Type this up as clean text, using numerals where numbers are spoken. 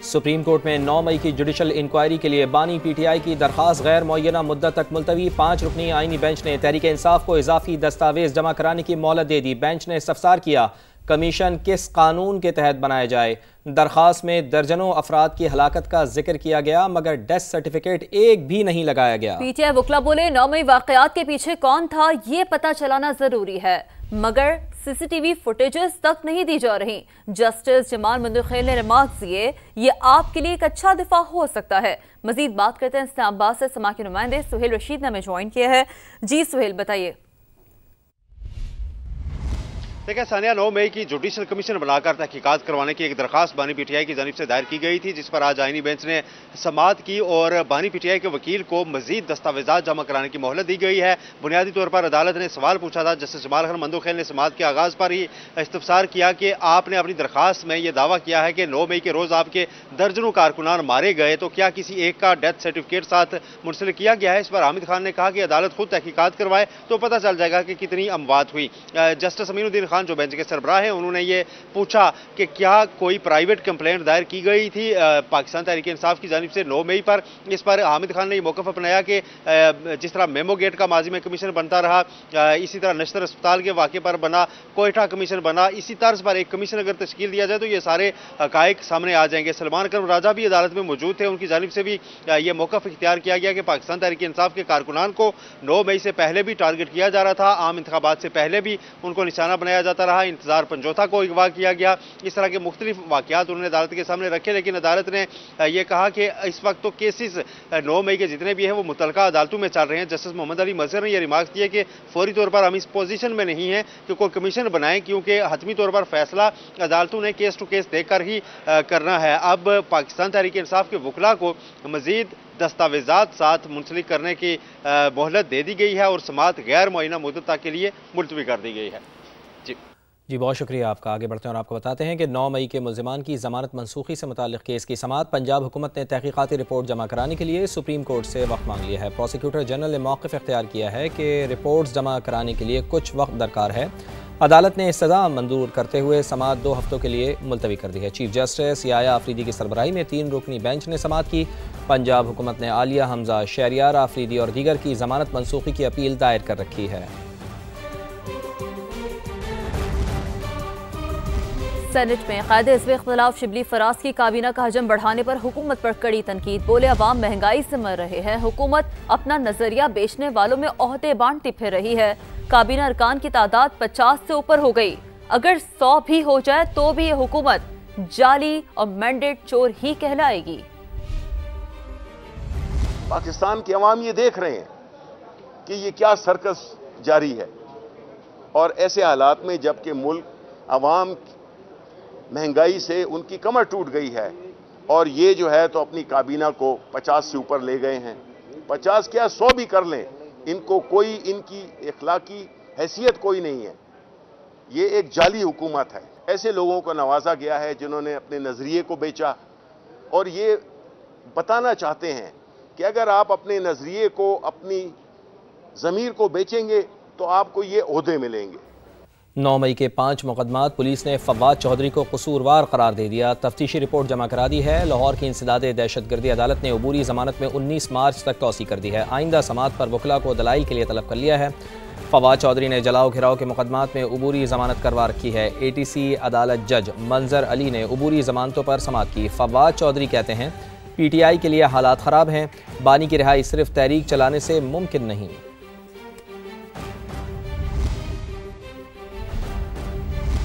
Supreme court में 9 मई की judicial inquiry के लिए बानी पीटीआई की दरखास्त गैर मुअय्यना मुद्दत तक मुलतवी। 5 रुकनी आईनी बेंच ने तहरीक इंसाफ को इजाफी दस्तावेज जमा कराने की मोहलत दे दी। बेंच ने इस्तफसार किया कमीशन किस कानून के तहत बनाया जाए। दरखास्त में दर्जनों अफराद की हलाकत का जिक्र किया गया मगर डेथ सर्टिफिकेट एक भी नहीं लगाया गया। पीटीआई वकला बोले 9 मई वाकयात के पीछे कौन था ये पता चलाना जरूरी है मगर सीसीटीवी फुटेजेस तक नहीं दी जा रही। जस्टिस जमाल मंदुखेल ने रिमार्क्स दिए ये आपके लिए एक अच्छा दिफा हो सकता है। मजीद बात करते हैं इस्लामाबाद से समा के नुमाइंदे सुहेल रशीद ने हमें ज्वाइन किया है। जी सुहेल बताइए। देखिए सानिया, 9 मई की जुडिशल कमीशन बनाकर तहकीकात करवाने की एक दरखास्त बानी पीटीआई की जानिब से दायर की गई थी, जिस पर आज आईनी बेंच ने समाअत की और बानी पीटीआई के वकील को मजीद दस्तावेजात जमा कराने की मोहलत दी गई है। बुनियादी तौर पर अदालत ने सवाल पूछा था। जस्टिस जमाल खान मंदुखेल ने समाअत के आगाज पर ही इस्तफसार किया कि आपने अपनी दरखास्त में यह दावा किया है कि 9 मई के रोज आपके दर्जनों कारकुनान मारे गए, तो क्या किसी एक का डेथ सर्टिफिकेट साथ मुंसलिक किया गया है? इस पर हामिद खान ने कहा कि अदालत खुद तहकीकात करवाए तो पता चल जाएगा कि कितनी अमवात हुई। जस्टिस अमीनुद्दीन खान जो बेंच के सरबराह हैं, उन्होंने ये पूछा कि क्या कोई प्राइवेट कंप्लेंट दायर की गई थी पाकिस्तान तहरीक इंसाफ की जानिब से 9 मई पर। इस पर हामिद खान ने ये मौक़िफ़ अपनाया कि जिस तरह मेमो गेट का माजी में कमीशन बनता रहा, इसी तरह नश्तर अस्पताल के वाक़े पर बना, कोयटा कमीशन बना, इसी तर्ज पर एक कमीशन अगर तश्कील दिया जाए तो ये सारे हक़ाइक़ सामने आ जाएंगे। सलमान करम राजा भी अदालत में मौजूद थे, उनकी जानिब से भी ये मौक़िफ़ इख्तियार किया गया कि पाकिस्तान तहरीक इंसाफ के कारकुनान को 9 मई से पहले भी टारगेट किया जा रहा था, आम इंतखाबात से पहले भी उनको निशाना बनाया जाता रहा, इंतजार पंजोथा को अगवा किया गया। इस तरह के मुख्तलिफ वाक़यात उन्होंने अदालत के सामने रखे, लेकिन अदालत ने यह कहा कि इस वक्त तो केसेस 9 मई के जितने भी हैं वो मुतलका अदालतों में चल रहे हैं। जस्टिस मोहम्मद अली मज़हर ने यह रिमार्क दिए कि फौरी तौर पर हम इस पोजीशन में नहीं हैं कि कोई कमीशन बनाएं, क्योंकि हतमी तौर पर फैसला अदालतों ने केस टू केस देखकर ही करना है। अब पाकिस्तान तहरीक इंसाफ के वकला को मजीद दस्तावेजात साथ मुंसलिक करने की मोहलत दे दी गई है और समाअत गैर मुअय्यना मुद्दत तक के लिए मुलतवी कर दी गई है। जी बहुत शुक्रिया आपका। आगे बढ़ते हैं और आपको बताते हैं कि 9 मई के मुल्ज़िमान की ज़मानत मनसूखी से मुताल्लिक़ केस की समाअत। पंजाब हुकूमत ने तहकीकाती रिपोर्ट जमा कराने के लिए सुप्रीम कोर्ट से वक्त मांग लिया है। प्रोसिक्यूटर जनरल ने मौक़िफ़ इख्तियार किया है कि रिपोर्ट्स जमा कराने के लिए कुछ वक्त दरकार है। अदालत ने इस्तदा मंजूर करते हुए समाअत 2 हफ्तों के लिए मुलतवी कर दी है। चीफ जस्टिस याया आफरीदी की सरबराही में 3 रुकनी बेंच ने समाअत की। पंजाब हुकूमत ने आलिया, हमजा, शहरियार आफरीदी और दीगर की ज़मानत मनसूखी की अपील दायर कर रखी है। सेनेट में कायदे हिज़्ब इख्तिलाफ शिबली फराज की काबीना का हजम बढ़ाने पर हुकूमत पर कड़ी तनकीद। बोले अवाम महंगाई से मर रहे हैं, हुकूमत अपना नजरिया बेचने वालों में ओहदे बांटती फिर रही है। काबीना अरकान की तादाद 50 से ऊपर हो गई। अगर 100 भी हो जाए तो भी ये हुकूमत जाली और मैंडेट चोर ही कहलाएगी। पाकिस्तान के अवाम ये देख रहे हैं कि ये क्या सर्कस जारी है, और ऐसे हालात में जबकि मुल्क अवाम महंगाई से उनकी कमर टूट गई है और ये जो है तो अपनी काबीना को 50 से ऊपर ले गए हैं। 50 क्या 100 भी कर लें, इनको कोई इनकी इखलाकी हैसियत कोई नहीं है। ये एक जाली हुकूमत है। ऐसे लोगों को नवाजा गया है जिन्होंने अपने नजरिए को बेचा और ये बताना चाहते हैं कि अगर आप अपने नजरिए को, अपनी ज़मीर को बेचेंगे तो आपको ये ओहदे मिलेंगे। 9 मई के 5 मुकदमात पुलिस ने फवाद चौधरी को कसूरवार करार दे दिया। तफ्तीशी रिपोर्ट जमा करा दी है। लाहौर की इंसदादे दहशतगर्दी अदालत ने अबूरी जमानत में 19 मार्च तक तौसी कर दी है। आइंदा समाअत पर वकला को दलाइल के लिए तलब कर लिया है। फवाद चौधरी ने जलाओ घिराव के मुकदमात में अबूरी जमानत करवा रखी है। ATC अदालत जज मंजर अली ने अबूरी जमानतों पर समाअत की। फवाद चौधरी कहते हैं PTI के लिए हालात ख़राब हैं, बानी की रिहाई सिर्फ तहरीक चलाने से मुमकिन नहीं।